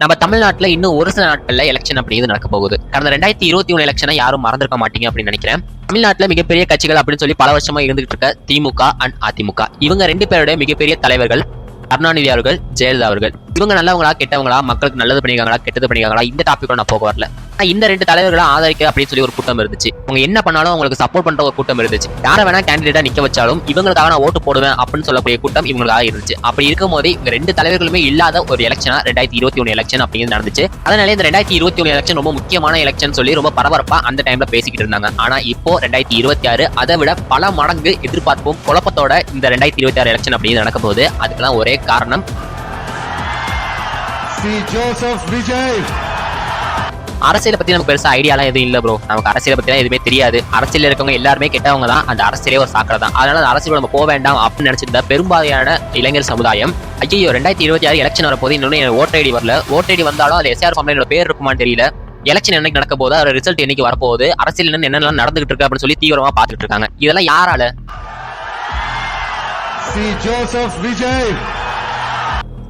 நம்ம தமிழ்நாட்டுல இன்னும் ஒரு சில நாட்கள்ல எலெக்ஷன் அப்படிங்கிறது நடக்க போகுது. கடந்த 2021 எலெக்ஷனை யாரும் மறந்துருக்க மாட்டீங்க அப்படின்னு நினைக்கிறேன். தமிழ்நாட்டுல மிகப்பெரிய கட்சிகள் அப்படின்னு சொல்லி பல வருஷமா இருந்துகிட்டு இருக்க திமுக அண்ட் அதிமுக, இவங்க ரெண்டு பேருடைய மிகப்பெரிய தலைவர்கள் கருணாநிதி அவர்கள், ஜெயலலிதா அவர்கள். இவங்க நல்லவங்களா கெட்டவங்களா, மக்களுக்கு நல்லது பண்ணிருக்காங்களா கெட்டது பண்ணிருக்காங்களா, இந்த டாபிக் நான் போக வரல. இந்த ரெண்டு தலைவர்களை ஆதரிக்க அப்படின்னு சொல்லி ஒரு கூட்டம் இருந்துச்சு. அவங்க என்ன பண்ணாலும் அவங்களுக்கு சப்போர்ட் பண்ற ஒரு கூட்டம் இருந்துச்சு. யாரை வேணா கேண்டிடேட்டா நிக்க வச்சாலும் இவங்களுக்காக நான் ஓட்டு போடுவேன் அப்படின்னு சொல்லக்கூடிய கூட்டம் இவங்களுக்காக இருந்துச்சு. அப்படி இருக்கும் போது இவங்க ரெண்டு தலைவர்களுமே இல்லாத ஒரு எலெக்ஷனா 2021 எலெக்ஷன் அப்படிங்கிறது நடந்துச்சு. அதனால இந்த 2021 எலெக்ஷன் ரொம்ப முக்கியமான எலெக்ஷன் சொல்லி ரொம்ப பரபரப்பா அந்த டைம்ல பேசிக்கிட்டு இருந்தாங்க. ஆனா இப்போ 2026 அதை விட பல மடங்கு எதிர்பார்ப்பும் குழப்பத்தோட இந்த 2026 எலெக்ஷன் அப்படிங்கிறது நடக்க போகுது. அதுக்கெல்லாம் ஒரே காரணம் அரசியலை பத்தி நமக்கு பெருசா ஐடியாலாம் எதுவும் இல்ல ப்ரோ. நமக்கு அரசியலை பத்தி எதுவுமே தெரியாது. அரசியல் இருக்கவங்க எல்லாருமே கெட்டவங்க தான். அந்த அரசியலே ஒரு சாக்கடை தான். அதனால அந்த அரசியல் நம்ம போக வேண்டாம் அப்படின்னு நினைச்சிருந்த பெரும்பாலான இளைஞர் சமுதாயம் ஐயோ 2026 எலெக்ஷன் வரப்போது இன்னொன்னு ஓட்டர் ஐடி வரல, ஓட்டர் ஐடி வந்தாலும் அது எஸ்ஆர் ஃபார்ம்ல என்னோட பேர் இருக்குமான்னு தெரியல, எலெக்ஷன் என்னைக்கு நடக்க போகுது, அதோட ரிசல்ட் என்னைக்கு வரப்போகுது, அரசியல் என்னென்னலாம் நடந்துகிட்டு இருக்கு அப்படின்னு சொல்லி தீவிரமா பாத்துட்டு இருக்காங்க. இதெல்லாம் யாரால?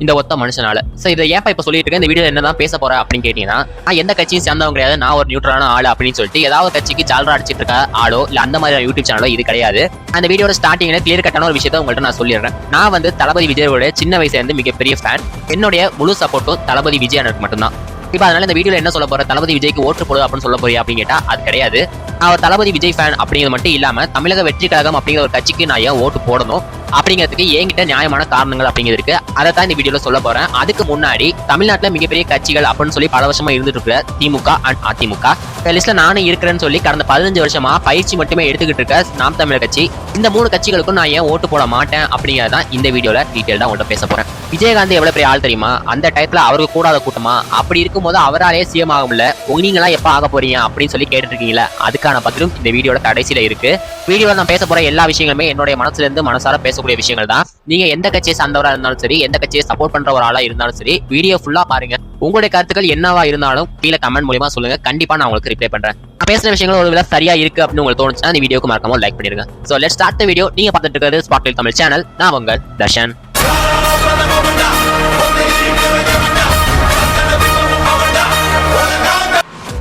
இந்த ஒத்த மனுஷனால. சோ இதை ஏப்பா இப்ப சொல்லிட்டு இருக்கேன், இந்த வீடியோ என்னதான் பேச போற அப்படின்னு கேட்டீங்கன்னா, நான் எந்த கட்சியும் சேர்ந்தவங்க கிடையாது, நான் ஒரு நியூட்ரலான ஆளு அப்படின்னு சொல்லிட்டு ஏதாவது கட்சிக்கு ஜால்ரா அடிச்சிட்டு இருக்க ஆளோ இல்ல அந்த மாதிரி யூடியூப் சேனலோ இது கிடையாது. அந்த வீடியோட ஸ்டார்டிங்ல கிளியர் கட்டான ஒரு விஷயத்தை உங்கள்கிட்ட நான் சொல்லிடுறேன். நான் வந்து தளபதி விஜயோட சின்ன வயசுல இருந்து மிகப்பெரிய ஃபேன். என்னுடைய முழு சப்போர்ட்டும் தளபதி விஜய் எனக்கு மட்டும்தான். இப்ப அதனால இந்த வீடியோல என்ன சொல்ல போற, தளபதி விஜய்க்கு ஓட்டு போடு அப்படின்னு சொல்ல போறியா அப்படின்னு கேட்டா அது கிடையாது. நான் தளபதி விஜய் ஃபேன் அப்படிங்கிறது மட்டும் இல்லாம தமிழக வெற்றி கழகம் அப்படிங்கிற ஒரு கட்சிக்கு நான் ஏன் ஓட்டு போடணும் அப்படிங்கிறதுக்கு என்கிட்ட நியாயமான காரணங்கள் அப்படிங்கிறது இருக்கு. அதை தான் இந்த வீடியோல சொல்ல போறேன். அதுக்கு முன்னாடி தமிழ்நாட்டுல மிகப்பெரிய கட்சிகள் அப்படின்னு சொல்லி பல வருஷமா இருந்துட்டு இருக்கிற திமுக அண்ட் அதிமுக லிஸ்ட்ல நானும் இருக்கிறேன்னு சொல்லி கடந்த 15 வருஷமா பயிற்சி மட்டுமே எடுத்துக்கிட்டு இருக்க நாம் தமிழர் கட்சி, இந்த 3 கட்சிகளுக்கும் நான் ஏன் ஓட்டு போட மாட்டேன் அப்படிங்கிறதான் இந்த வீடியோல டீடைல் தான் உங்கள்கிட்ட பேச போறேன். விஜயகாந்த் எவ்வளவு பெரிய ஆள் தெரியுமா? அந்த டயத்துல அவருக்கு கூடாத கூட்டமா? அப்படி இருக்கும்போது அவராலே சிஎம் ஆக முடியல, நீங்களா எப்ப ஆக போறீங்க அப்படின்னு சொல்லி கேட்டு இருக்கீங்களா? அதுக்கான பதிலும் இந்த வீடியோட கடைசியில இருக்கு. வீடியோல நான் பேச போற எல்லா விஷயங்களுமே என்னுடைய மனசுல இருந்து மனசார பேசக்கூடிய விஷயங்கள் தான். நீங்க எந்த கட்சியை சார்ந்தவரா இருந்தாலும் சரி, எந்த கட்சியை சப்போர்ட் பண்ற ஒரு ஆளா இருந்தாலும் சரி, வீடியோ ஃபுல்லா பாருங்க. உங்களுடைய கருத்துக்கள் என்னவா இருந்தாலும் கீழே கமெண்ட் மூலமா சொல்லுங்க. கண்டிப்பா நான் உங்களுக்கு ரிப்ளை பண்றேன். நான் பேசுற விஷயங்கள் ஒரு சரியா இருக்கு அப்படின்னு உங்களுக்கு தோணுச்சுன்னா இந்த வீடியோக்கு மறக்காம லைக் பண்ணிருங்க. So let's start the video. நீங்க பார்த்துட்டு இருக்கிறது ஸ்பாட்லைட் தமிழ் சேனல். நான் உங்கள் தர்ஷன்.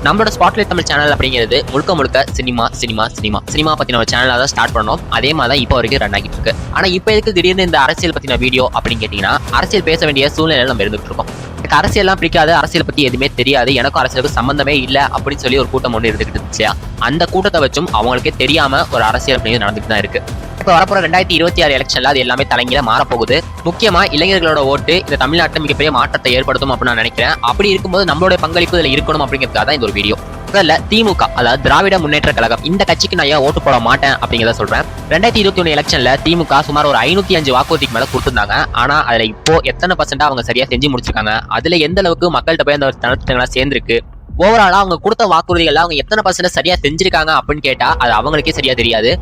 நம்மளோட ஸ்பாட்லைட் தமிழ் சேனல் அப்படிங்கிறது முழுக்க முழுக்க சினிமா பத்தின ஒரு சேனலாக தான் ஸ்டார்ட் பண்ணோம். அதே மாதிரி தான் இப்போ வரைக்கும் ரன் ஆகிட்டு இருக்கு. ஆனா இப்போ எதுக்கு திடீர்னு இந்த அரசியல் பத்தின வீடியோ அப்படின்னு கேட்டீங்கன்னா, அரசியல் பேச வேண்டிய சூழ்நிலை நம்ம இருந்துட்டு இருக்கோம். எனக்கு அரசியல்லாம் பிடிக்காது, அரசியலை பத்தி எதுவுமே தெரியாது, எனக்கும் அரசியலுக்கு சம்பந்தமே இல்லை அப்படின்னு சொல்லி ஒரு கூட்டம் ஒன்று இருந்துகிட்டு இருந்துச்சு. அந்த கூட்டத்தை வச்சும் அவங்களுக்கே தெரியாம ஒரு அரசியல் அப்படிங்கிறது நடந்துட்டு தான் இருக்கு. இப்போ வரப்போற 2026 எலெக்ஷன்ல அது எல்லாமே தலைங்கீழ மாறப்போகுது. முக்கியமா இளைஞர்களோட ஓட்டு இந்த தமிழ்நாட்டில் மிகப்பெரிய மாற்றத்தை ஏற்படுத்தும் அப்படின்னு நான் நினைக்கிறேன். அப்படி இருக்கும்போது நம்மளுடைய பங்களிப்பு இதுல இருக்கணும் அப்படிங்கிறதுக்காக தான் இந்த ஒரு வீடியோ. முதல்ல திமுக, அதாவது திராவிட முன்னேற்ற கழகம், இந்த கட்சிக்கு நான் ஏன் ஓட்டு போட மாட்டேன் அப்படிங்கிறத சொல்றேன். 2021 எலெக்ஷன்ல திமுக சுமார் ஒரு 505 வாக்குறுதிக்கு மேல கொடுத்திருந்தாங்க. ஆனா அதுல இப்போ எத்தனை % அவங்க சரியா செஞ்சு முடிச்சிருக்காங்க, அதுல எந்த அளவுக்கு மக்கள்கிட்ட போய் அந்த திட்டங்களா சேர்ந்திருக்கு, ஓவராலா அவங்க கொடுத்த வாக்குறுதிகள் அவங்க எத்தனை % சரியா செஞ்சிருக்காங்க அப்படின்னு கேட்டா அது அவங்களுக்கே சரியா தெரியாது.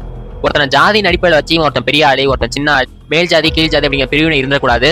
ஒருத்தனை ஜாதி அடிப்படையில் வச்சு ஒருத்தன் பெரிய ஆளு, ஒருத்தன் சின்ன மேல் ஜாதி கீழ் ஜாதி அப்படிங்கிற பிரிவினை இருந்துடக்கூடாது,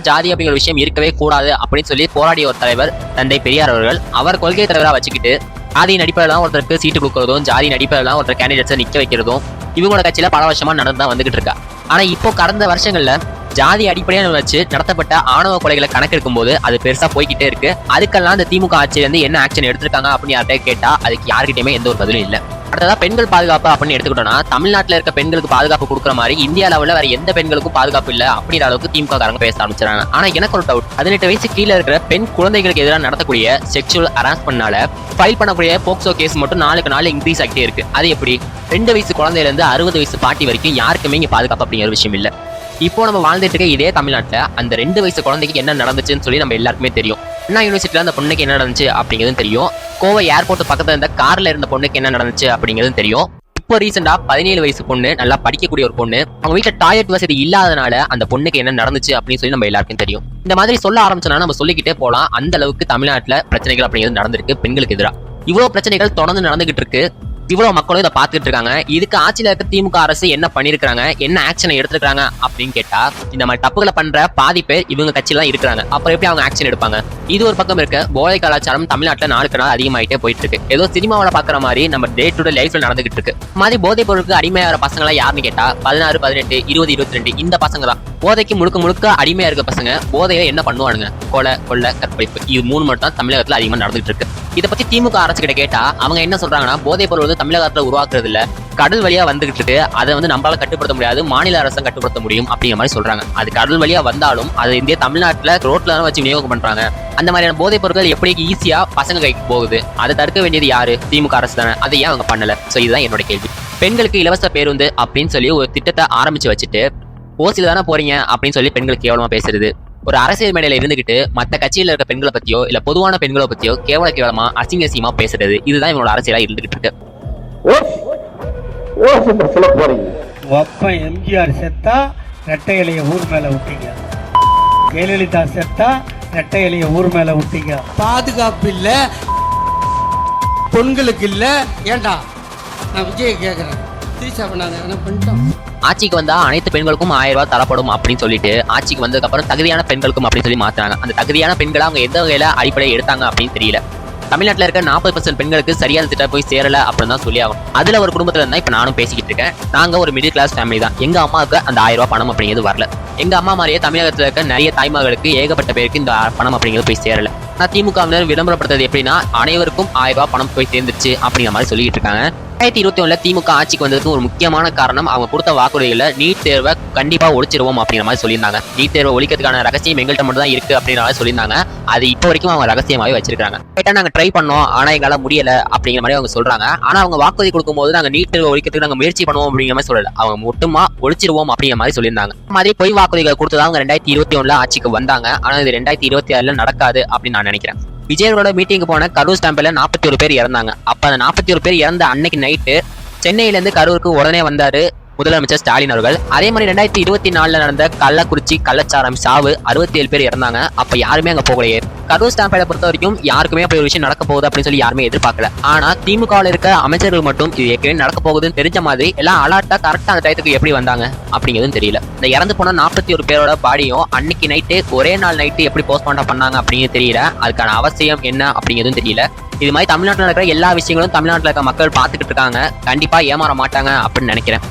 ஜாதி அப்படிங்கிற விஷயம் இருக்கவே கூடாது அப்படின்னு சொல்லி போராடிய ஒரு தலைவர் தந்தை பெரியார் அவர்கள். அவர் கொள்கை தலைவராக வச்சுக்கிட்டு ஜாதியின் அடிப்படையில் தான் ஒருத்தருக்கு சீட்டு கொடுக்கறதும், ஜாதியின் அடிப்படையில் தான் ஒருத்தர் கேண்டிடேட்ஸை நிக்க வைக்கிறதும் இவங்களோட கட்சியில பல வருஷமா நடந்து தான் வந்துகிட்டு இருக்கா. ஆனா இப்போ கடந்த வருஷங்கள்ல ஜாதி அடிப்படையாக வச்சு நடத்தப்பட்ட ஆணவ கொலைகளை கணக்கெடுக்கும் போது அது பெருசா போய்கிட்டே இருக்கு. அதுக்கெல்லாம் இந்த திமுக ஆட்சியில இருந்து என்ன ஆக்ஷன் எடுத்திருக்காங்க அப்படின்னு யார்கிட்ட கேட்டா அதுக்கு யாருக்கிட்டயுமே எந்த ஒரு பதிலும் இல்லை. அடுத்ததா பெண்கள் பாதுகாப்பு அப்படின்னு எடுத்துக்கிட்டோம்னா, தமிழ்நாட்டில் இருக்க பெண்களுக்கு பாதுகாப்பு கொடுக்குற மாதிரி இந்தியா லெவலில் வேற எந்த பெண்களுக்கும் பாதுகாப்பு இல்லை அப்படிங்கிற அளவுக்கு திமுக காரங்க பேச ஆரம்பிச்சாங்க. ஆனா எனக்கு ஒரு டவுட், 18 வயசு கீழே இருக்கிற பெண் குழந்தைகளுக்கு எதிராக நடத்தக்கூடிய செக்ஷுவல் ஹராஸ்மெண்ட்னால ஃபைல் பண்ணக்கூடிய போக்சோ கேஸ் மட்டும் நாளுக்கு நாள் இன்க்ரீஸ் ஆகிட்டே இருக்கு. அது எப்படி? 2 வயசு குழந்தையில இருந்து 60 வயசு பாட்டி வரைக்கும் யாருக்குமே இங்க பாதுகாப்பு அப்படிங்கிற விஷயம் இல்லை. இப்போ நம்ம வாழ்ந்துட்டு இருக்க இதே தமிழ்நாட்டில் அந்த 2 வயசு குழந்தைக்கு என்ன நடந்துச்சுன்னு சொல்லி நம்ம எல்லாருக்குமே தெரியும். அண்ணா யூனிவர்சிட்டியில் அந்த பொண்ணுக்கு என்ன நடந்துச்சு அப்படிங்கிறதும் தெரியும். கோவை ஏர்போர்ட் பக்கத்துல இருந்த கார்ல இருந்த பொண்ணுக்கு என்ன நடந்துச்சு அப்படிங்கிறதும் தெரியும். இப்போ ரீசெண்டா 17 வயசு பொண்ணு, நல்லா படிக்கக்கூடிய ஒரு பொண்ணு, அவங்க வீட்டுல டாய்லெட் வசதி இல்லாதனால அந்த பொண்ணுக்கு என்ன நடந்துச்சு அப்படின்னு சொல்லி நம்ம எல்லாருக்கும் தெரியும். இந்த மாதிரி சொல்ல ஆரம்பிச்சோம்னா நம்ம சொல்லிக்கிட்டே போலாம். அந்த அளவுக்கு தமிழ்நாட்டுல பிரச்சனைகள் அப்படிங்கிறது நடந்திருக்கு பெண்களுக்கு எதிராக. இவ்வளவு பிரச்சனைகள் தொடர்ந்து நடந்துகிட்டு இருக்கு. இவ்வளவு மக்களும் இதை பார்த்துட்டு இருக்காங்க. இதுக்கு ஆட்சியில இருக்க திமுக அரசு என்ன பண்ணிருக்காங்க, என்ன ஆக்ஷன் எடுத்துருக்காங்க அப்படின்னு கேட்டா, இந்த மாதிரி தப்புகளை பண்ற பாதி பேர் இவங்க கட்சியில தான் இருக்கிறாங்க. அப்புறம் எப்படி அவங்க ஆக்ஷன் எடுப்பாங்க? இது ஒரு பக்கம் இருக்க, போதை கலாச்சாரம் தமிழ்நாட்டில் நாளுக்கு நாள் அதிகமாயிட்டே போயிட்டு இருக்கு. ஏதோ சினிமாவில் பாக்குற மாதிரி நம்ம டே டு டே லைஃப்ல நடந்துகிட்டு இருக்கு. மாதிரி போதை பொருளுக்கு அடிமையாகிற பசங்களா யாருன்னு கேட்டா 16, 18, 20, 22 இந்த பசங்க தான். போதைக்கு முழுக்க முழுக்க அடிமையா இருக்க பசங்க போதையை என்ன பண்ணுவானுங்க? கொலை, கொள்ளை, கற்பழிப்பு, இது 3 மட்டும் தான் தமிழகத்துல அதிகமா நடந்துட்டு இருக்கு. இதை பத்தி திமுக அரசு கிட்ட கேட்டா அவங்க என்ன சொல்றாங்கன்னா, போதைப் பொருள் வந்து தமிழகத்துல உருவாக்குறது இல்ல, கடல் வழியா வந்துகிட்டு இருக்கு, அதை வந்து நம்மளால கட்டுப்படுத்த முடியாது, மாநில அரசு கட்டுப்படுத்த முடியும் அப்படிங்கிற மாதிரி சொல்றாங்க. அது கடல் வழியா வந்தாலும் அது இந்திய தமிழ்நாட்டுல ரோட்ல தான் வச்சு விநியோகம் பண்றாங்க. அந்த மாதிரியான போதைப் பொருட்கள் எப்படி ஈஸியா பசங்க கைக்கு போகுது? அதை தடுக்க வேண்டியது யாரு? திமுக அரசு தானே. அதை ஏன் அவங்க பண்ணல? சோ இதுதான் என்னோட கேள்வி. பெண்களுக்கு இலவச பேருந்து அப்படின்னு சொல்லி ஒரு திட்டத்தை ஆரம்பிச்சு வச்சுட்டு ஓசில தானே போறீங்க அப்படின்னு சொல்லி பெண்கள் கேவலமா பேசுறது, ஒரு அரசியல் மேடையில இருந்துகிட்டு மத்த கட்சியில இருக்க பெண்களை பத்தியோ இல்ல பொதுவான பெண்களை பத்தியோ கேவலமா அசிங்கமா பேசுறது, இதுதான் இவங்களோட அரசியலா இருந்துகிட்டு இருக்கு. எம்ஜிஆர் செத்தா ரெட்டை இலைய ஊர் மேல விட்டீங்க, ஜெயலலிதா செத்தா ரெட்டை இலைய ஊர் மேல விட்டீங்க. பாதுகாப்பு இல்ல, பெண்களுக்கு இல்ல. ஏண்டா நான் விஜய் கேட்கிறேன், தீசா பண்ணாங்க என்ன பண்ணிட்டோம். ஆட்சிக்கு வந்தா அனைத்து பெண்களுக்கும் 1000 ரூபாய் தரப்படும் அப்படின்னு சொல்லிட்டு ஆட்சிக்கு வந்ததுக்கு அப்புறம் தகுதியான பெண்களுக்கும் அப்படின்னு சொல்லி மாத்துறாங்க. அந்த தகுதியான பெண்களை அவங்க எந்த வகையில அடிப்படையை எடுத்தாங்க அப்படின்னு தெரியல. தமிழ்நாட்டில் இருக்க 40% பெண்களுக்கு சரியான திட்டம் போய் சேரல அப்படின்னு தான் சொல்லி ஆகும். அதுல ஒரு குடும்பத்துல இருந்தா இப்ப நானும் பேசிக்கிட்டு இருக்கேன். நாங்க ஒரு மிடில் கிளாஸ் ஃபேமிலி தான். எங்க அம்மாவுக்கு அந்த 1000 ரூபாய் பணம் அப்படிங்கிறது வரல. எங்க அம்மா மாதிரியே தமிழகத்துல இருக்க நிறைய தாய்மார்களுக்கு ஏகப்பட்ட பேருக்கு இந்த பணம் அப்படிங்கிறது போய் சேரல. ஆனா திமுக விளம்பரப்படுத்துறது எப்படின்னா, அனைவருக்கும் 1000 ரூபாய் பணம் போய் சேர்ந்துருச்சு அப்படிங்கிற மாதிரி சொல்லிட்டு இருக்காங்க. 2021 திமுக ஆட்சிக்கு வந்ததுக்கு ஒரு முக்கியமான காரணம் அவங்க கொடுத்த வாக்குறுதிகளை நீட் தேர்வை கண்டிப்பா ஒழிச்சிருவோம் அப்படிங்கிற மாதிரி சொல்லியிருந்தாங்க. நீட் தேர்வை ஒழிக்கிறதுக்கான ரகசியம் எங்கள்கிட்ட மட்டும் தான் இருக்கு அப்படிங்கிற மாதிரி சொல்லியிருந்தாங்க. அது இப்போ வரைக்கும் அவங்க ரகசியமாவே வச்சிருக்காங்க. கேட்டா நாங்க ட்ரை பண்ணோம் ஆனா எங்களால முடியல அப்படிங்கிற மாதிரி அவங்க சொல்றாங்க. ஆனா அவங்க வாக்குறுதி கொடுக்கும்போது நாங்க நீட் தேர்வை ஒழிக்கிறதுக்கு நாங்க முயற்சி பண்ணுவோம் அப்படிங்கிற மாதிரி சொல்லல, அவங்க மட்டுமா ஒழிச்சிருவோம் அப்படிங்கிற மாதிரி சொல்லியிருந்தாங்க. மாதிரி பொய் வாக்குறுதிகள் கொடுத்துதான் அவங்க 2021 ஆட்சிக்கு வந்தாங்க. ஆனா இது 2026 நடக்காது அப்படின்னு நான் நினைக்கிறேன். விஜயோட மீட்டிங்கு போன கரூர் ஸ்டாம்பில் 41 பேர் இறந்தாங்க. அப்ப அந்த 41 பேர் இறந்த அன்னைக்கு நைட்டு சென்னையில இருந்து கரூருக்கு உடனே வந்தாரு முதலமைச்சர் ஸ்டாலின் அவர்கள். அதே மாதிரி 2024 நடந்த கள்ளக்குறிச்சி கள்ளச்சாரம் சாவு 67 பேர் இறந்தாங்க. அப்ப யாருமே அங்க போகலையே. கரூர் ஸ்டாம்பை பொறுத்த வரைக்கும் யாருக்குமே அப்படி ஒரு விஷயம் நடக்க போகுது அப்படின்னு சொல்லி யாருமே எதிர்பார்க்கல. ஆனா திமுகவில் இருக்க அமைச்சர்கள் மட்டும் இது ஏற்கனவே நடக்க போகுதுன்னு தெரிஞ்ச மாதிரி எல்லாம் அலர்ட்டா கரெக்டா அந்த டயத்துக்கு எப்படி வந்தாங்க அப்படிங்கிறதும் தெரியல. இந்த இறந்து போன 41 பேரோட பாடியும் அன்னைக்கு நைட்டு ஒரே நாள் நைட்டு எப்படி போஸ்ட்மார்ட்டம் பண்ணாங்க அப்படிங்கிறது தெரியல. அதுக்கான அவசியம் என்ன அப்படிங்கிறதும் தெரியல. இது மாதிரி தமிழ்நாட்டில் இருக்கிற எல்லா விஷயங்களும் தமிழ்நாட்டில் இருக்க மக்கள் பார்த்துக்கிட்டு இருக்காங்க. கண்டிப்பா ஏமாற மாட்டாங்க அப்படின்னு நினைக்கிறேன்.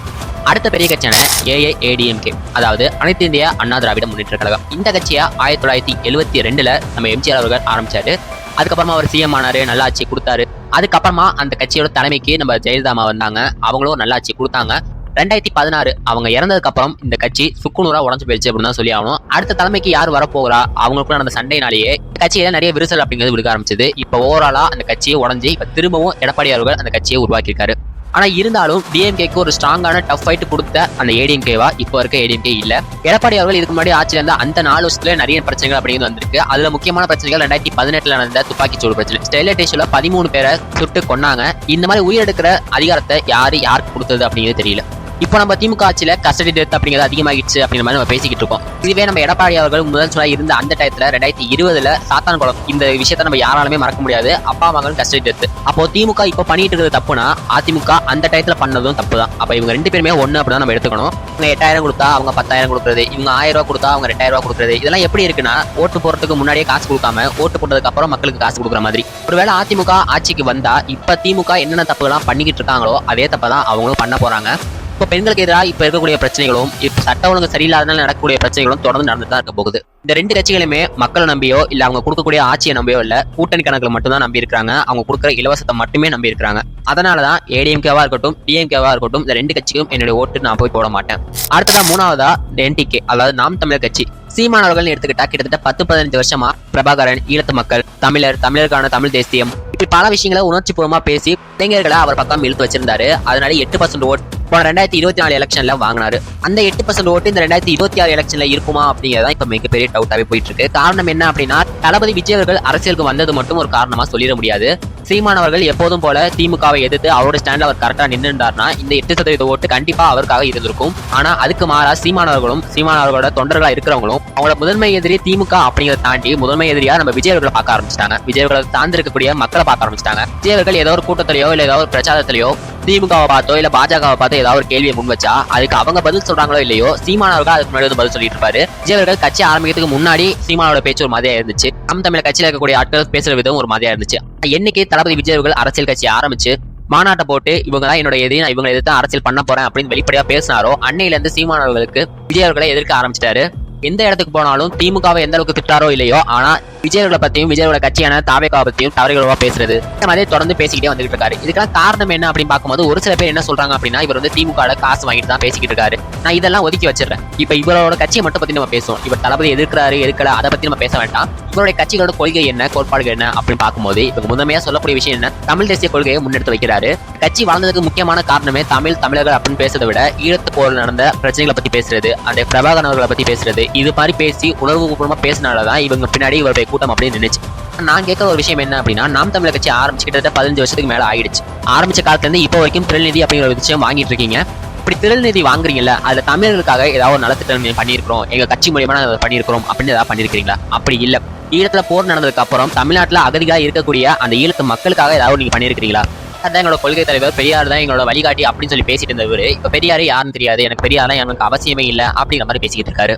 அடுத்த பெரிய கட்சியான ஏஐஏடிஎம்கே, அதாவது அனைத்து இந்திய அண்ணா திராவிட முன்னேற்ற கழகம். இந்த கட்சியை 1972 நம்ம எம்ஜிஆர் அவர்கள் ஆரம்பிச்சாரு. அதுக்கப்புறமா அவர் சிஎம் ஆனாரு, நல்லாட்சி கொடுத்தாரு. அதுக்கப்புறமா அந்த கட்சியோட தலைமைக்கு நம்ம ஜெயலலிதா வந்தாங்க, அவங்களும் நல்லாட்சி கொடுத்தாங்க. 2016 அவங்க இறந்ததுக்கு அப்புறம் இந்த கட்சி சுக்குநூறா உடஞ்சு போயிடுச்சு அப்படின்னு தான் சொல்லி ஆகணும். அடுத்த தலைமைக்கு யார் வரப்போகிறா, அவங்களுக்குள்ள நடந்த சண்டைனாலேயே கட்சியில நிறைய விரிசல் அப்படிங்கிறது விடுக்க ஆரம்பிச்சது. இப்ப ஓவராலா அந்த கட்சியை உடஞ்சி இப்ப திரும்பவும் எடப்பாடி அவர்கள் அந்த கட்சியை உருவாக்கியிருக்காரு. ஆனா இருந்தாலும் டிஎம்கேக்கு ஒரு ஸ்ட்ராங்கான டஃப் ஃபைட் கொடுத்த அந்த ஏடிஎம்கேவா இப்போ இருக்க ஏடிஎம்கே இல்ல. எடப்பாடி அவர்கள் இதுக்கு முன்னாடி ஆட்சியில் இருந்த அந்த 4 வருஷத்துல நிறைய பிரச்சனைகள் அப்படிங்கிறது வந்திருக்கு. அதுல முக்கியமான பிரச்சனைகள் 2018 நடந்த துப்பாக்கிச்சூடு பிரச்சனை. ஸ்டெர்லைட் இஷ்யூல 13 பேரை சுட்டு கொன்னாங்க. இந்த மாதிரி உயிரெடுக்கிற அதிகாரத்தை யாருக்கு கொடுத்தது அப்படிங்கிறது தெரியல. இப்போ நம்ம திமுக ஆட்சியில கஸ்டடி டெத் அப்படிங்கிறது அதிகமாகிடுச்சு அப்படிங்கிற மாதிரி நம்ம பேசிக்கிட்டு இருக்கோம். இதுவே நம்ம எடப்பாடி அவர்கள் முதலமைச்சரா இருந்த அந்த டயத்துல 2020 சாத்தான்குளம் இந்த விஷயத்த நம்ம யாராலுமே மறக்க முடியாது. அப்பா மகன் கஸ்டடி டெத். அப்போ திமுக இப்போ பண்ணிட்டு இருக்கிறது தப்புனா அதிமுக அந்த டயத்துல பண்ணதும் தப்பு தான். அப்ப இவங்க 2 பேருமே ஒண்ணு அப்படிதான் நம்ம எடுத்துக்கணும். இவங்க 8000 கொடுத்தா அவங்க 10,000 கொடுக்குறது, இவங்க 1000 ரூபாய் கொடுத்தா அவங்க 2000 ரூபாய் கொடுக்குறது, இதெல்லாம் எப்படி இருக்குன்னா ஓட்டு போறதுக்கு முன்னாடியே காசு கொடுக்காம ஓட்டு போட்டதுக்கு அப்புறம் மக்களுக்கு காசு கொடுக்குற மாதிரி. ஒருவேளை அதிமுக ஆட்சிக்கு வந்தா இப்ப திமுக என்னென்ன தப்புகள்லாம் பண்ணிக்கிட்டு இருக்காங்களோ அதே தப்பதான் அவங்களும் பண்ண போறாங்க. இப்போ பெண்களுக்கு எதிராக இப்ப இருக்கக்கூடிய பிரச்சனைகளும் இப்ப சட்ட ஒழுங்கு சரியில்லாதனால நடக்கக்கூடிய பிரச்சனைகளும் தொடர்ந்து நடந்துட்டு தான் இருக்க போகுது. இந்த 2 கட்சிகளுமே மக்களை நம்பியோ இல்ல அவங்க கொடுக்கக்கூடிய ஆட்சியை நம்பியோ இல்ல கூட்டணி கணக்குல மட்டும் தான் நம்பி இருக்காங்க. அவங்க கொடுக்குற இலவசத்தை மட்டுமே நம்பி இருக்காங்க. அதனாலதான் ஏடிஎம்கேவா இருக்கட்டும் டிஎம்கேவா இருக்கட்டும் இந்த 2 கட்சிக்கும் என்னுடைய ஓட்டு நான் போய் போட மாட்டேன். அடுத்ததா 3வதா என்டிகே, அதாவது நாம் தமிழர் கட்சி. சீமானவர்கள் எடுத்துக்கிட்டா கிட்டத்தட்ட 10-15 வருஷமா பிரபாகரன், ஈழத்து மக்கள், தமிழருக்கான தமிழ் தேசியம், இப்படி பல விஷயங்களை உணர்ச்சி பூர்வமா பேசி இளைஞர்களை அவர் பக்கம் இழுத்து வச்சிருந்தாரு. அதனால 8% ஓட்டு போன 2024 எலெக்ஷன்ல வாங்கினாரு. அந்த 8% ஓட்டு இந்த 2026 எலெக்ஷன்ல இருக்குமா அப்படிங்கிறதா இப்ப மிகப்பெரிய டவுட்டாவே போயிட்டு இருக்கு. காரணம் என்ன அப்படின்னா தளபதி விஜய் அவர்கள் அரசியலுக்கு வந்தது மட்டும் ஒரு காரணமா சொல்லிட முடியாது. சீமானவர்கள் எப்போதும் போல திமுகவை எதிர்த்து அவரோட ஸ்டாண்ட்ல அவர் கரெக்டா நின்றுட்டார்னா இந்த 8% ஓட்டு கண்டிப்பா அவருக்காக இருந்திருக்கும். ஆனா அதுக்கு மாறா சீமானவர்களோட தொண்டர்களா இருக்கிறவங்களும் அவங்களோட முதன்மை எதிரி திமுக அப்படிங்கிறத தாண்டி முதன்மை எதிரியா நம்ம விஜய் அவர்களை பார்க்க ஆரம்பிச்சிட்டாங்க. விஜய் அவர்களை சார்ந்து இருக்கக்கூடிய மக்களை பார்க்க ஆரம்பிச்சிட்டாங்க. விஜய் அவர்கள் ஏதோ ஒரு கூட்டத்திலேயோ இல்ல ஏதாவது ஒரு பிரச்சாரத்திலேயோ திமுகவை பார்த்தோ இல்ல பாஜகவை பார்த்தோ ஏதாவது ஒரு கேள்வியை முன் வச்சா அதுக்கு அவங்க பதில் சொல்றாங்களோ இல்லையோ சீமானவர்கள் அதுக்கு முன்னாடி வந்து பதில் சொல்லிட்டு இருப்பாரு. விஜய் அவர்கள் கட்சி ஆரம்பிக்கிறதுக்கு முன்னாடி சீமானோட பேச்சு ஒரு மாதிரியா இருந்துச்சு. நம்ம தமிழ் கட்சியில இருக்கக்கூடிய ஆட்கள் பேசுற விதம் ஒரு மாதிரியா இருந்துச்சு. என்னைக்கு தளபதி விஜய் அவர்கள் அரசியல் கட்சி ஆரம்பிச்சு மாநாட்டை போட்டு இவங்க தான் என்னோட எதிரி, நான் இவங்களை எதிர்த்து அரசியல் பண்ண போறேன் அப்படின்னு வெளிப்படையா பேசினாரோ அன்னையில இருந்து சீமான் அவர்களுக்கு விஜய் அவர்களை எதிர்க்க ஆரம்பிச்சிட்டாரு. எந்த இடத்துக்கு போனாலும் திமுகவை எந்த அளவுக்கு திட்டாரோ இல்லையோ, ஆனா விஜயர்களை பத்தியும் விஜயோட கட்சியான தாவேகாவை பத்தியும் தவறுகளா பேசுறது இந்த மாதிரி தொடர்ந்து பேசிக்கிட்டே வந்துட்டு இருக்காரு. இதுக்கெல்லாம் காரணம் என்ன அப்படின்னு பார்க்கும்போது ஒரு சில பேர் என்ன சொல்றாங்க அப்படின்னா, இவர் வந்து திமுக காசு வாங்கிட்டு தான் பேசிக்கிட்டு இருக்காரு. நான் இதெல்லாம் ஒதுக்கி வச்சிடறேன். இப்ப இவரோட கட்சியை மட்டும் பத்தி நம்ம பேசுவோம். இவர் தளபதி எதிர்க்கிறாரு எதிர்க்கல அதை பத்தி நம்ம பேச வேண்டாம். இவருடைய கட்சிகளோட கொள்கை என்ன, கோட்பாடுகள் என்ன அப்படின்னு பார்க்கும்போது இப்ப முதன்மையா சொல்லக்கூடிய விஷயம் என்ன, தமிழ் தேசிய கொள்கையை முன்னெடுத்து வைக்கிறாரு. கட்சி வளர்ந்ததுக்கு முக்கியமான காரணமே தமிழர்கள் அப்படின்னு பேசுறதை விட ஈழத்து போரில் நடந்த பிரச்சனைகளை பத்தி பேசுறது, அந்த பிரபாகரன் அவர்களை பத்தி பேசுறது, இது மாதிரி பேசி உணர்வுபூர்வமா பேசினாலதான் இவங்க பின்னாடி இவருடைய கூட்டம் அப்படின்னு நினைச்சு. நான் கேட்கிற ஒரு விஷயம் என்ன அப்படின்னா, நாம் தமிழர் கட்சி ஆரம்பிச்சு கிட்டத்தட்ட 15 வருஷத்துக்கு மேல ஆயிடுச்சு. ஆரம்பிச்ச காலத்துல இருந்து இப்போ வரைக்கும் திரள்நிதி அப்படிங்கிற ஒரு விஷயம் வாங்கிட்டு இருக்கீங்க. இப்படி திரள்நிதி வாங்குறீங்கல்ல, அதுல தமிழர்களுக்காக ஏதாவது ஒரு நலத்திட்டம் பண்ணியிருக்கிறோம், எங்க கட்சி மூலியமா நாங்கள் பண்ணியிருக்கிறோம் அப்படின்னு ஏதாவது பண்ணிருக்கீங்களா? அப்படி இல்ல. ஈழத்துல போர் நடந்ததுக்கு அப்புறம் தமிழ்நாட்டுல அகதிகளாக இருக்கக்கூடிய அந்த ஈழத்து மக்களுக்காக ஏதாவது நீங்க பண்ணிருக்கீங்களா? அதான் எங்களோட கொள்கை தலைவர், பெரியார் தான் எங்களோட வழிகாட்டி அப்படின்னு சொல்லி பேசிட்டு இருந்தவர் இப்ப பெரியாரு யாருன்னு தெரியாது, எனக்கு பெரியார் எனக்கு அவசியமே இல்லை அப்படிங்கிற மாதிரி பேசிக்கிட்டு இருக்காரு.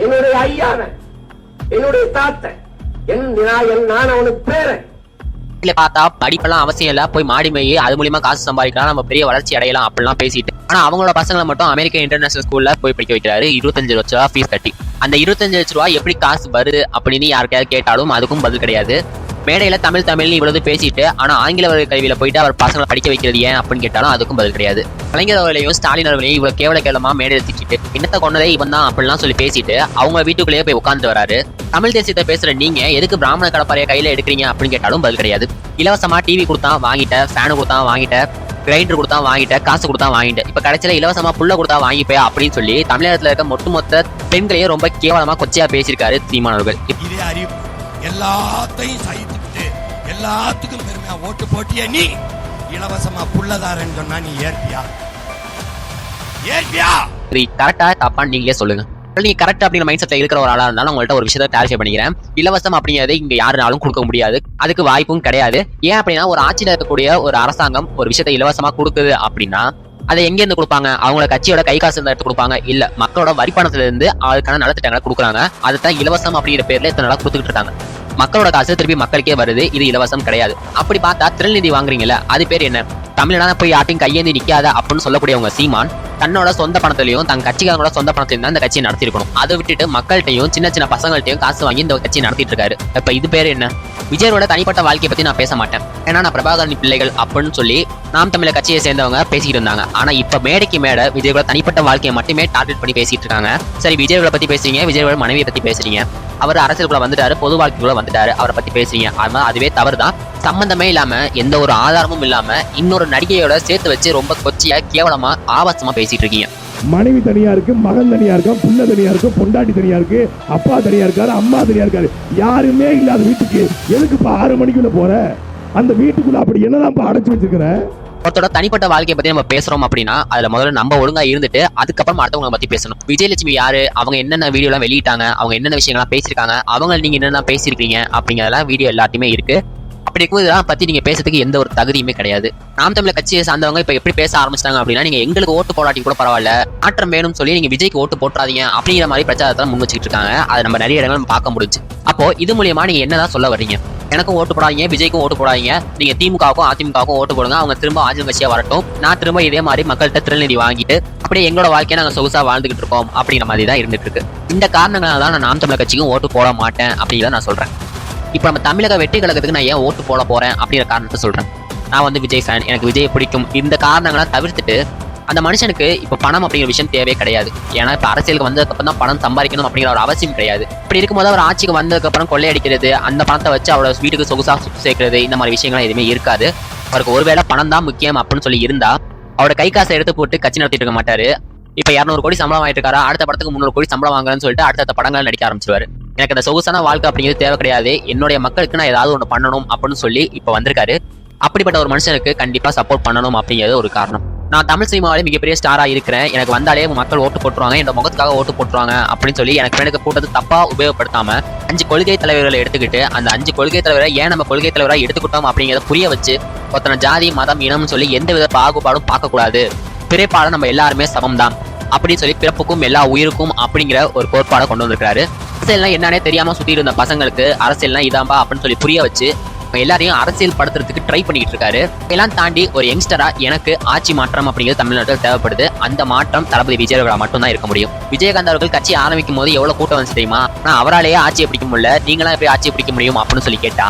என்னுடைய ஐயான, என்னுடைய தாத்தன், நான் அவனுக்கு பேரன். பார்த்தா படிப்பெல்லாம் அவசியம் இல்ல, போய் மாடி மேயி அது மூலியமா காசு சம்பாதிக்கலாம், நம்ம பெரிய வளர்ச்சி அடையலாம் அப்படிலாம் பேசிட்டு, ஆனா அவங்களோட பசங்களை மட்டும் அமெரிக்கன் இன்டர்நேஷனல் ஸ்கூல்ல போய் படிக்க வைக்கிறாரு 25 லட்ச ரூபா ஃபீஸ் கட்டி. அந்த 25 லட்ச ரூபா எப்படி காசு வருது அப்படின்னு யாருக்கையாவது கேட்டாலும் அதுக்கும் பதில் கிடையாது. மேடையில தமிழ்னு இவ்வளவு பேசிட்டு ஆனா ஆங்கில கல்வியில போயிட்டு அவர் பசங்களை படிக்க வைக்கிறது ஏன் அப்படின்னு கேட்டாலும் அதுக்கும் பதில் கிடையாது. கலைஞர் அவர்களையும் ஸ்டாலின் அவர்களையும் இவ்வளவு கேவலமா மேடையில் திட்டிட்டு இன்னத்தை கொண்டதே இவன் தான் அப்படிலாம் சொல்லி பேசிட்டு அவங்க வீட்டுக்குள்ளேயே போய் உட்கார்ந்து வராரு. தமிழ் தேசியத்தை பேசுற நீங்க எதுக்கு பிராமண கடப்பாறைய கையில எடுக்கிறீங்க அப்படின்னு கேட்டாலும் பதில் கிடையாது. இலவசமா டிவி கொடுத்தா வாங்கிட்ட, ஃபேனு கொடுத்தா வாங்கிட்ட, கிரைண்டர் கொடுத்தா வாங்கிட்ட, காசு கொடுத்தா வாங்கிட்ட, இப்ப கடைசியில இலவசமா புள்ள கொடுத்தா வாங்கிப்பே அப்படின்னு சொல்லி தமிழகத்துல இருக்க மொத்த பெண்களையே ரொம்ப கேவலமா கொச்சையா பேசியிருக்காரு சீமான் அவர்கள். எல்லாத்தையும் சகித்துக்கிட்டு எல்லாத்துக்கும் பெருமையா ஓட்டு போட்டிய நீ இலவசமா புள்ளதாரன்னு சொன்னா நீ ஏற்பியா? கரெக்டா தப்பா நீங்களே சொல்லுங்க. நீங்க கரெக்ட் அப்படிங்கிற மைண்ட் செட்ல இருக்கிற ஒரு ஆளா இருந்தாலும் உங்கள்ட்ட ஒரு விஷயத்தை கிளாரிஃபை பண்ணிக்கிறேன். இலவசம் அப்படிங்கிறது இங்க யாருனாலும் கொடுக்க முடியாது, அதுக்கு வாய்ப்பும் கிடையாது. ஏன் அப்படின்னா ஒரு ஆட்சியில இருக்கக்கூடிய ஒரு அரசாங்கம் ஒரு விஷயத்தை இலவசமா கொடுக்குது அப்படின்னா அதை எங்க இருந்து கொடுப்பாங்க? அவங்களோட கட்சியோட கை காசு இருந்தா எடுத்து கொடுப்பாங்க, இல்ல மக்களோட வரிப்பணத்துல இருந்து அதுக்கான நலத்திட்டங்களை கொடுக்குறாங்க. அதுதான் இலவசம் அப்படிங்கிற பேர்ல இத்தனை நாளா கொடுத்துக்கிட்டு இருக்காங்க. மக்களோட காசு திருப்பி மக்களுக்கே வருது, இது இலவசம் கிடையாது. அப்படி பார்த்தா திரள்நிதி வாங்குறீங்கல்ல, அது பேர் என்ன? தமிழ்நாடு போய் யார்ட்டையும் கையேந்தி நிக்காத அப்படின்னு சொல்லக்கூடியவங்க சீமான் தன்னோட சொந்த பணத்திலையும் தன் கட்சிக்காரங்களோட சொந்த பணத்திலையும் தான் இந்த கட்சியை நடத்திருக்கணும். அதை விட்டுட்டு மக்கள்கிட்டையும் சின்ன சின்ன பசங்கள்ட்டையும் காசு வாங்கி இந்த கட்சியை நடத்திட்டு இருக்காரு. இப்ப இது பேர் என்ன? விஜயோட தனிப்பட்ட வாழ்க்கையை பத்தி நான் பேச மாட்டேன், ஏன்னா நான் பிரபாகரன் பிள்ளைகள் அப்படின்னு சொல்லி நாம் தமிழர் கட்சியை சேர்ந்தவங்க பேசிக்கிட்டு இருந்தாங்க. ஆனா இப்ப மேடைக்கு மேடை விஜயோட தனிப்பட்ட வாழ்க்கையை மட்டுமே டார்கெட் பண்ணி பேசிட்டு இருக்காங்க. சரி, விஜயோட பத்தி பேசுறீங்க, விஜயோட மனைவியை பத்தி பேசுறீங்க, அவர் அரசியலுக்குள்ள வந்துட்டாரு, பொது வாழ்க்கைக்குள்ள வந்துட்டாரு, அவரை பத்தி பேசுறீங்க. ஆனா அதுவே தவறுதான். சம்பந்தமே இல்லாம எந்த ஒரு ஆதாரமும் இல்லாம இன்னொரு நடிகையோட சேர்த்து வச்சு ரொம்ப கொச்சியா கேவலமா ஆபாசமா பேசிட்டு இருக்கீங்க. மனைவி தனியா இருக்கு, மகன் தனியா இருக்கா, புள்ள தனியா இருக்கு, பொண்டாட்டி தனியா இருக்கு, அப்பா தனியா இருக்காரு, அம்மா தனியா இருக்காரு, யாருமே இல்லாத வீட்டுக்கு எதுக்குப்பா 6 மணிக்குள்ள போற? அந்த வீட்டுக்குள்ள அப்படி என்னதான் அடைச்சு வச்சிருக்கிற? ஒருத்தோட தனிப்பட்ட வாழ்க்கையை பத்தி நம்ம பேசுறோம் அப்படின்னா அதுல முதல்ல நம்ம ஒழுங்கா இருந்துட்டு அதுக்கப்புறம் அடுத்தவங்களை பத்தி பேசணும். விஜயலட்சுமி யாரு, அவங்க என்னென்ன வீடியோ எல்லாம் வெளியிட்டாங்க, அவங்க என்னென்ன விஷயங்கள்லாம் பேசியிருக்காங்க, அவங்க நீங்க என்னென்ன பேசியிருக்கீங்க அப்படிங்கறதெல்லாம் வீடியோ எல்லாத்தையுமே இருக்கு. அப்படி இருக்கும் இதெல்லாம் பத்தி நீங்க பேசுறதுக்கு எந்த ஒரு தகுதியுமே கிடையாது. நாம் தமிழர் கட்சியை சார்ந்தவங்க இப்ப எப்படி பேச ஆரம்பிச்சிட்டாங்க அப்படின்னா, நீங்க எங்களுக்கு ஓட்டு போடாட்டி கூட பரவாயில்ல, மாற்றம் வேணும்னு சொல்லி நீங்க விஜய்க்கு ஓட்டு போட்டுறாதீங்க அப்படிங்கிற மாதிரி பிரச்சாரத்தை முன் வச்சுக்கிட்டு இருக்காங்க. அதை நம்ம நிறைய இடங்கள் பார்க்க முடிஞ்சு. அப்போ இது மூலியமா நீங்க என்னதான் சொல்ல வர்றீங்க? எனக்கும் ஓட்டு போடாதீங்க, விஜய்க்கும் ஓட்டு போடாதீங்க, நீங்க திமுகவுக்கும் அதிமுகவுக்கும் ஓட்டு போடுங்க, அவங்க திரும்ப ஆளும் கட்சியா வரட்டும், நான் திரும்ப இதே மாதிரி மக்கள்கிட்ட திரள்நிதி வாங்கிட்டு அப்படியே எங்களோட வாழ்க்கையை நாங்க சொகுசா வாழ்ந்துகிட்டு இருக்கோம் அப்படிங்கிற மாதிரி தான் இருந்துட்டு இருக்கு. இந்த காரணங்களால தான் நான் நாம் தமிழர் கட்சிக்கும் ஓட்டு போட மாட்டேன் அப்படிங்கிறத நான் சொல்றேன். இப்ப நம்ம தமிழக வெற்றி கழகத்துக்கு நான் ஏன் ஓட்டு போட போறேன் அப்படிங்கிற காரணத்தை சொல்றேன். நான் வந்து விஜய் ஃபேன், எனக்கு விஜய் பிடிக்கும், இந்த காரணங்களை தவிர்த்துட்டு அந்த மனுஷனுக்கு இப்ப பணம் அப்படிங்கிற விஷயம் தேவையே கிடையாது. ஏன்னா இப்ப அரசியலுக்கு வந்ததுக்கப்புறம் தான் பணம் சம்பாதிக்கணும் அப்படிங்கிற ஒரு அவசியம் கிடையாது. இப்படி இருக்கும்போது அவர் ஆட்சிக்கு வந்ததுக்கு அப்புறம் கொள்ளையடிக்கிறது, அந்த பணத்தை வச்சு அவரோட வீட்டுக்கு சொகுசா சேர்க்கிறது, இந்த மாதிரி விஷயங்கள்லாம் எதுவுமே இருக்காது. அவருக்கு ஒருவேளை பணம் தான் முக்கியம் அப்படின்னு சொல்லி இருந்தா அவரோட கை காசை எடுத்து போட்டு கட்சி நடத்திட்டு இருக்க மாட்டாரு. இப்ப 200 கோடி சம்பளம் வாங்கிட்டு இருக்காரா, அடுத்த படத்துக்கு 300 கோடி சம்பளம் வாங்கன்னு சொல்லிட்டு அடுத்த படங்கள் நடிக்க ஆரம்பிச்சிருவாரு. எனக்கு அந்த சொகுசான வாழ்க்கை அப்படிங்கிறது தேவை கிடையாது, என்னுடைய மக்களுக்கு நான் ஏதாவது ஒன்று பண்ணணும் அப்படின்னு சொல்லி இப்ப வந்திருக்காரு. அப்படிப்பட்ட ஒரு மனுஷனுக்கு கண்டிப்பா சப்போர்ட் பண்ணணும் அப்படிங்கிறது ஒரு காரணம். நான் தமிழ் சினிமாவிலே மிகப்பெரிய ஸ்டாரா இருக்கிறேன், எனக்கு வந்தாலே மக்கள் ஓட்டு போட்டுருவாங்க, என் முகத்துக்காக ஓட்டு போட்டுருவாங்க அப்படின்னு சொல்லி எனக்கு கூட்டத்தை தப்பா உபயோகப்படுத்தாம 5 கொள்கை தலைவர்களை எடுத்துக்கிட்டு அந்த 5 கொள்கை தலைவரை ஏன் நம்ம கொள்கை தலைவரா எடுத்துக்கிட்டோம் அப்படிங்கிறத புரிய வச்சு ஒருத்தனை ஜாதி மதம் இனம்னு சொல்லி எந்த வித பாகுபாடும் பார்க்கக்கூடாது, பிறப்பால நம்ம எல்லாருமே சமம் தான் அப்படின்னு சொல்லி பிறப்புக்கும் எல்லா உயிருக்கும் அப்படிங்கிற ஒரு கோட்பாடை கொண்டு வந்திருக்காரு. அரசியல்னா என்னன்னே தெரியாம சுத்தி இருந்த பசங்களுக்கு அரசியல்னா இதாம்பா அப்படின்னு சொல்லி புரிய வச்சு எல்லாரையும் அரசியல் படுத்துறதுக்கு ட்ரை பண்ணிட்டு இருக்காரு. எல்லாம் தாண்டி ஒரு யங்ஸ்டரா எனக்கு ஆட்சி மாற்றம் அப்படிங்கிறது தமிழ்நாட்டில் தேவைப்படுது. அந்த மாற்றம் தளபதி விஜய் அவர்களால் மட்டும் தான் இருக்க முடியும். விஜயகாந்த் அவர்கள் கட்சி ஆரம்பிக்கும் போது எவ்வளவு கூட்டம் வந்து தெரியுமா? ஆனா அவராலேயே ஆட்சியை பிடிக்க முடியல, நீங்களா எப்படி ஆட்சியை பிடிக்க முடியும் அப்படின்னு சொல்லி கேட்டா,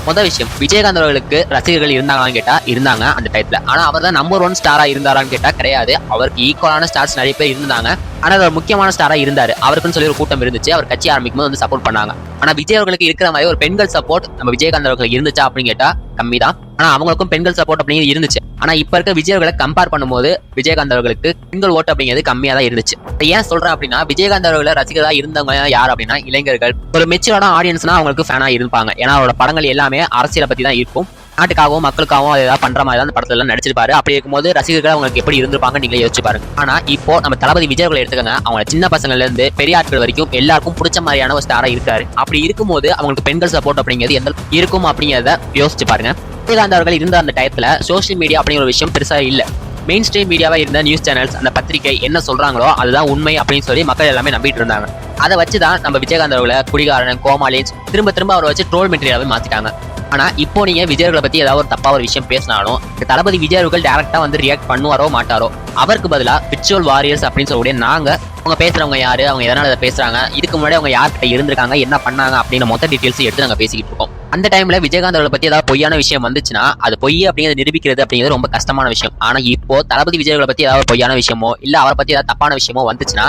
முதல் விஷயம், விஜயகாந்த் அவர்களுக்கு ரசிகர்கள் இருந்தாங்களான்னு கேட்டா இருந்தாங்க அந்த டைத்துல. ஆனா அவர் தான் நம்பர் 1 ஸ்டாரா இருந்தாரான்னு கேட்டா கிடையாது. அவருக்கு ஈக்குவலான ஸ்டார்ஸ் நிறைய பேர் இருந்தாங்க. ஆனா அவர் முக்கியமான ஸ்டாரா இருந்தாரு. அவருக்குன்னு சொல்லி ஒரு கூட்டம் இருந்துச்சு. அவர் கட்சி ஆரம்பிக்கும் போது வந்து சப்போர்ட் பண்ணாங்க. ஆனா விஜய் அவர்களுக்கு இருக்கிற மாதிரி ஒரு பெண்கள் சப்போர்ட் நம்ம விஜயகாந்த் அவர்களுக்கு இருந்துச்சா அப்படின்னு கேட்டா கம்மி தான். ஆனா அவங்களுக்கும் பெண்கள் சப்போர்ட் அப்படிங்கிறது இருந்துச்சு. ஆனா இப்ப இருக்க விஜய் அவர்களை கம்பேர் பண்ணும்போது விஜயகாந்த் அவர்களுக்கு பெண்கள் ஓட்டு அப்படிங்கிறது கம்மியா தான் இருந்துச்சு. ஏன் சொல்றேன் அப்படின்னா, விஜயகாந்த் அவர்களை ரசிகர்களா இருந்தவங்க யார் அப்படின்னா இளைஞர்கள், ஒரு மெச்சூரான ஆடியன்ஸ்னா அவங்களுக்கு ஃபேனா இருப்பாங்க. ஏன்னா அவரோட படங்கள் எல்லாமே அரசியலை பத்தி தான் இருக்கும். நாட்டுக்காகவும் மக்களுக்காகவும் ஏதாவது பண்ற மாதிரி தான் அந்த படத்துல எல்லாம் நடிச்சிருப்பாரு. அப்படி இருக்கும்போது ரசிகர்கள் அவங்களுக்கு எப்படி இருந்திருப்பாங்க நீங்களே யோசிச்சு பாருங்க. ஆனா இப்போ நம்ம தளபதி விஜய் அவர்களை எடுத்துக்கங்க, அவங்க சின்ன பசங்கள்ல இருந்து பெரிய ஆட்கள் வரைக்கும் எல்லாருக்கும் பிடிச்ச மாதிரியான ஒரு ஸ்டாரா இருக்காரு. அப்படி இருக்கும்போது அவங்களுக்கு பெண்கள் சப்போர்ட் அப்படிங்கிறது எந்த இருக்கும் அப்படிங்கிறத யோசிச்சு பாருங்க. விஜயகாந்த் அவர்கள் இருந்த அந்த டயத்துல சோசியல் மீடியா அப்படிங்கிற ஒரு விஷயம் பெருசா இல்ல. மெயின் ஸ்ட்ரீம் மீடியாவா இருந்த நியூஸ் சேனல்ஸ், அந்த பத்திரிகை என்ன சொல்றாங்களோ அதுதான் உண்மை அப்படின்னு சொல்லி மக்கள் எல்லாமே நம்பிட்டு இருந்தாங்க. அதை வச்சுதான் நம்ம விஜயகாந்த் அவர்களை குடிகாரன், கோமாளின்ஸ் திரும்ப திரும்ப அவரை வச்சு ட்ரோல் மெட்டீரியலாவே மாத்திட்டாங்க. ஆனா இப்போ நீங்க விஜய் அவர்களை பத்தி ஏதாவது ஒரு தப்பா ஒரு விஷயம் பேசினாலும் தளபதி விஜய் அவர்கள் டைரக்டா வந்து ரியாக்ட் பண்ணுவாரோ மாட்டாரோ, அவருக்கு பதிலா விர்ச்சுவல் வாரியர்ஸ் அப்படின்னு சொல்லக்கூடிய நாங்க அவங்க பேசுறவங்க யாரு, அவங்க எதனால அதை பேசுறாங்க, இதுக்கு முன்னாடி அவங்க யார்கிட்ட இருந்திருக்காங்க, என்ன பண்ணாங்க அப்படின்னு மொத்த டீடைல்ஸ் எடுத்து நாங்க பேசிக்கிட்டு இருக்கோம். அந்த டைம்ல விஜயகாந்த் அவர்களை பத்தி ஏதாவது பொய்யான விஷயம் வந்துச்சுன்னா அது பொய் அப்படிங்கிறது நிரூபிக்கிறது அப்படிங்கிறது ரொம்ப கஷ்டமான விஷயம். ஆனா இப்போ தளபதி விஜய் அவர்களை பத்தி ஏதாவது பொய்யான விஷயமோ இல்ல அவரை பத்தி ஏதாவது தப்பான விஷயமோ வந்துச்சுன்னா,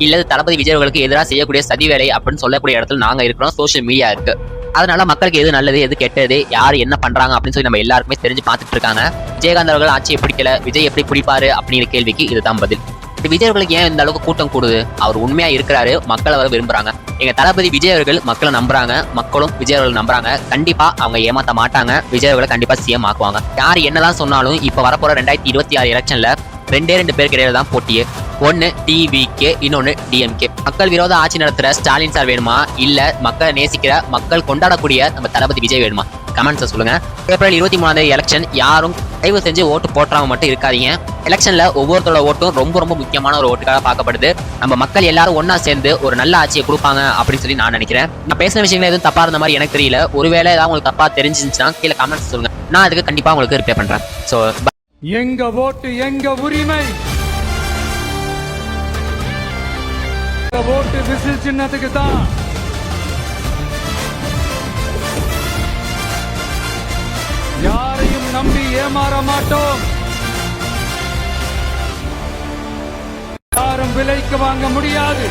இல்ல தளபதி விஜய் அவர்களுக்கு எதிராக செய்யக்கூடிய சதி வேலை அப்படின்னு சொல்லக்கூடிய இடத்துல நாங்க இருக்கிறோம். சோசியல் மீடியா இருக்கு. அதனால மக்களுக்கு எது நல்லது எது கெட்டது, யார் என்ன பண்றாங்க அப்படின்னு சொல்லி நம்ம எல்லாருக்குமே தெரிஞ்சு பார்த்துட்டு இருக்காங்க. விஜயகாந்த் அவர்கள் ஆட்சியை பிடிக்கல, விஜய் எப்படி பிடிப்பாரு அப்படிங்கிற கேள்விக்கு இதுதான் பதில். விஜய் அவர்களுக்கு ஏன் இந்த அளவுக்கு கூட்டம் கூடுது? அவர் உண்மையா இருக்கிறாரு, மக்கள் அவரை விரும்புறாங்க. எங்க தளபதி விஜய் அவர்கள் மக்களை நம்புறாங்க, மக்களும் விஜய் அவர்கள் நம்புறாங்க. கண்டிப்பா அவங்க ஏமாத்த மாட்டாங்க. விஜய் அவர்களை கண்டிப்பா சிஎம் ஆக்குவாங்க. யார் என்னதான் சொன்னாலும் இப்ப வரப்போற 2026 எலெக்ஷன்ல 2 பேர் கிடையாது தான் போட்டியே. ஒன்னு டிவிகே, இன்னொன்னு டிஎம்கே. மக்கள் விரோத ஆட்சி நடத்துற ஸ்டாலின் சார் வேணுமா, இல்ல மக்களை நேசிக்கிற மக்கள் கொண்டாடக்கூடிய நம்ம தளபதி விஜய் வேணுமா? கமெண்ட்ஸை சொல்லுங்க. ஏப்ரல் 23 எலெக்ஷன், யாரும் தயவு செஞ்சு ஓட்டு போட்டுறாம மட்டும் இருக்காதீங்க. எலெக்ஷன்ல ஒவ்வொருத்தரோட ஓட்டும் ரொம்ப ரொம்ப முக்கியமான ஒரு ஓட்டுக்காக பார்க்கப்படுது. நம்ம மக்கள் எல்லாரும் ஒன்னா சேர்ந்து ஒரு நல்ல ஆட்சியை கொடுப்பாங்க அப்படின்னு சொல்லி நான் நினைக்கிறேன். நான் பேசின விஷயங்கள் எதுவும் தப்பா இருந்த மாதிரி எனக்கு தெரியல. ஒருவேளை ஏதாவது உங்களுக்கு தப்பா தெரிஞ்சிருந்துச்சுன்னா கீழே கமெண்ட்ஸ் சொல்லுங்க. நான் அதுக்கு கண்டிப்பா உங்களுக்கு ரிப்ளை பண்றேன். ஸோ எங்க ஓட்டு எங்க உரிமை, ஓட்டு விசில் சின்னத்துக்கு தான். யாரையும் நம்பி ஏமாற மாட்டோம். யாரும் விலைக்கு வாங்க முடியாது.